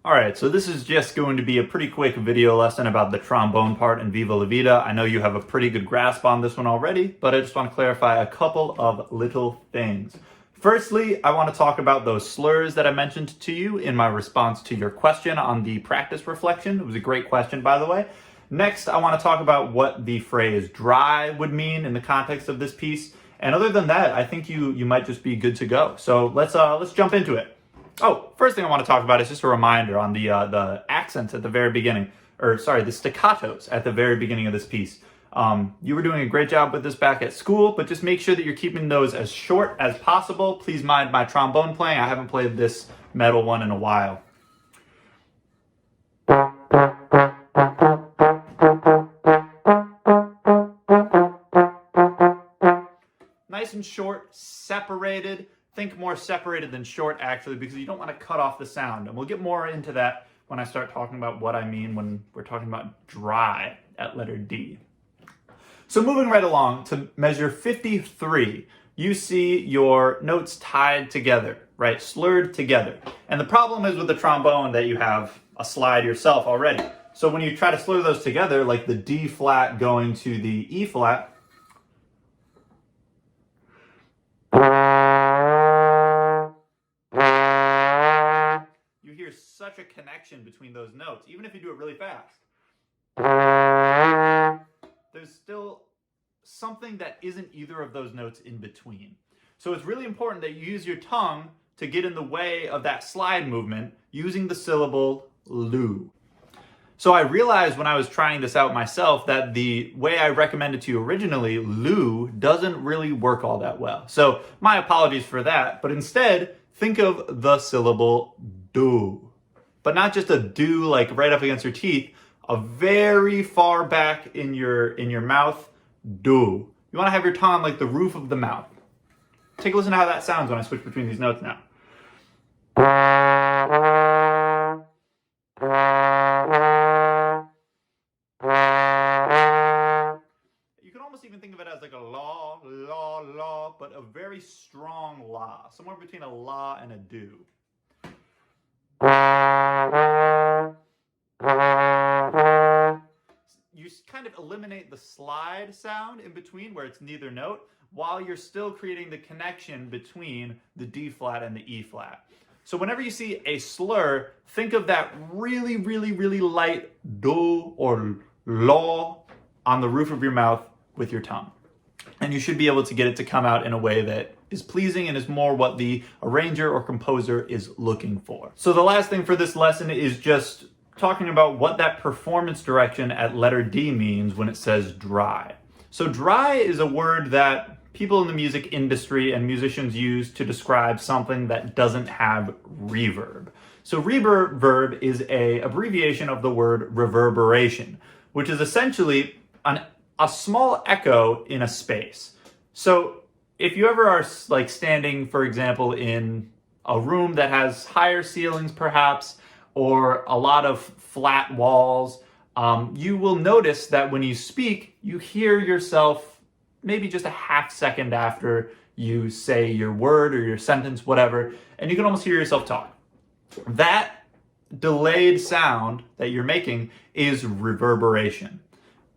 Alright, so this is just going to be a pretty quick video lesson about the trombone part in Viva La Vida. I know you have a pretty good grasp on this one already, but I just want to clarify a couple of little things. Firstly, I want to talk about those slurs that I mentioned to you in my response to your question on the practice reflection. It was a great question, by the way. Next, I want to talk about what the phrase dry would mean in the context of this piece. And other than that, I think you might just be good to go. So let's jump into it. Oh, first thing I want to talk about is just a reminder on the accents at the very beginning, or sorry, the staccatos at the very beginning of this piece. You were doing a great job with this back at school, but just make sure that you're keeping those as short as possible. Please mind my trombone playing. I haven't played this metal one in a while. Nice and short, separated. Think more separated than short, actually, because you don't want to cut off the sound. And we'll get more into that when I start talking about what I mean when we're talking about dry at letter D. So moving right along to measure 53, you see your notes tied together, right? Slurred together. And the problem is with the trombone that you have a slide yourself already. So when you try to slur those together, like the D flat going to the E flat, such a connection between those notes, even if you do it really fast. There's still something that isn't either of those notes in between. So it's really important that you use your tongue to get in the way of that slide movement using the syllable lu. So I realized when I was trying this out myself that the way I recommended to you originally, lu, doesn't really work all that well. So my apologies for that, but instead think of the syllable do. But not just a do like right up against your teeth, a very far back in your mouth, do. You want to have your tongue like the roof of the mouth. Take a listen to how that sounds when I switch between these notes now. You can almost even think of it as like a la, la, la, but a very strong la, somewhere between a la and a do. You kind of eliminate the slide sound in between where it's neither note while you're still creating the connection between the D flat and the E flat. So whenever you see a slur, think of that really, really, really light do or la on the roof of your mouth with your tongue. And you should be able to get it to come out in a way that is pleasing and is more what the arranger or composer is looking for. So the last thing for this lesson is just talking about what that performance direction at letter D means when it says dry. So dry is a word that people in the music industry and musicians use to describe something that doesn't have reverb. So reverb is an abbreviation of the word reverberation, which is essentially a small echo in a space. So if you ever are like standing, for example, in a room that has higher ceilings perhaps, or a lot of flat walls, you will notice that when you speak, you hear yourself maybe just a half second after you say your word or your sentence, whatever, and you can almost hear yourself talk. That delayed sound that you're making is reverberation,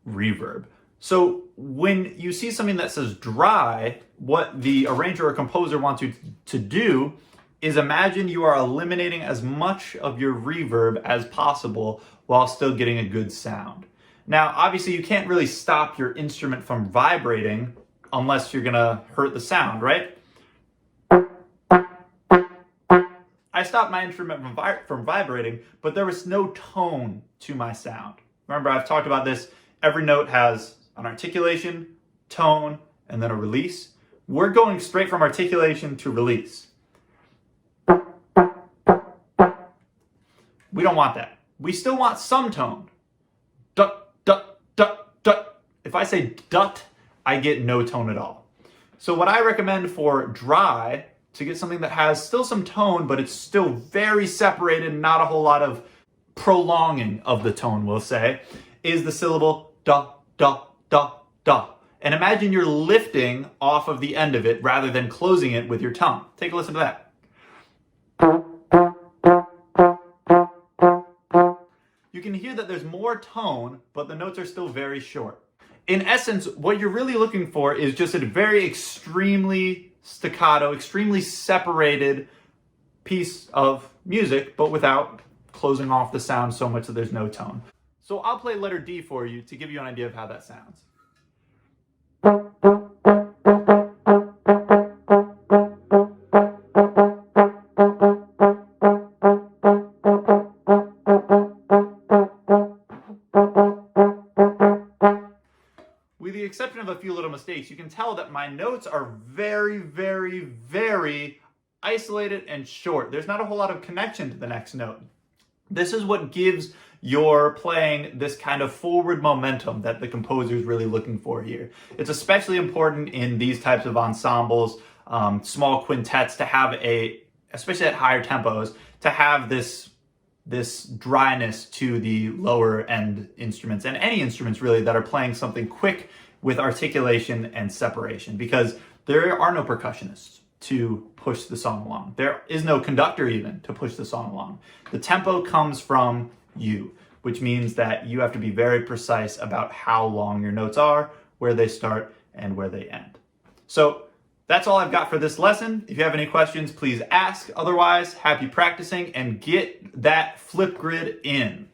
reverb. So when you see something that says dry, what the arranger or composer wants you to do is imagine you are eliminating as much of your reverb as possible while still getting a good sound. Now, obviously you can't really stop your instrument from vibrating unless you're gonna hurt the sound, right? I stopped my instrument from vibrating, but there was no tone to my sound. Remember, I've talked about this. Every note has an articulation, tone, and then a release. We're going straight from articulation to release. We don't want that. We still want some tone. Dut, dut, dut, dut. If I say dut, I get no tone at all. So what I recommend for dry, to get something that has still some tone, but it's still very separated, not a whole lot of prolonging of the tone, we'll say, is the syllable da, da, da, da. And imagine you're lifting off of the end of it rather than closing it with your tongue. Take a listen to that. that there's more tone, but the notes are still very short. In essence, what you're really looking for is just a very extremely staccato, extremely separated piece of music, but without closing off the sound so much that there's no tone. So I'll play letter D for you to give you an idea of how that sounds. With the exception of a few little mistakes, you can tell that my notes are very, very, very isolated and short. There's not a whole lot of connection to the next note. This is what gives your playing this kind of forward momentum that the composer is really looking for here. It's especially important in these types of ensembles, small quintets, to have especially at higher tempos, to have this dryness to the lower end instruments, and any instruments really that are playing something quick with articulation and separation, because there are no percussionists to push the song along. There is no conductor even to push the song along. The tempo comes from you, which means that you have to be very precise about how long your notes are, where they start, and where they end. So that's all I've got for this lesson. If you have any questions, please ask. Otherwise, happy practicing and get that flip grid in.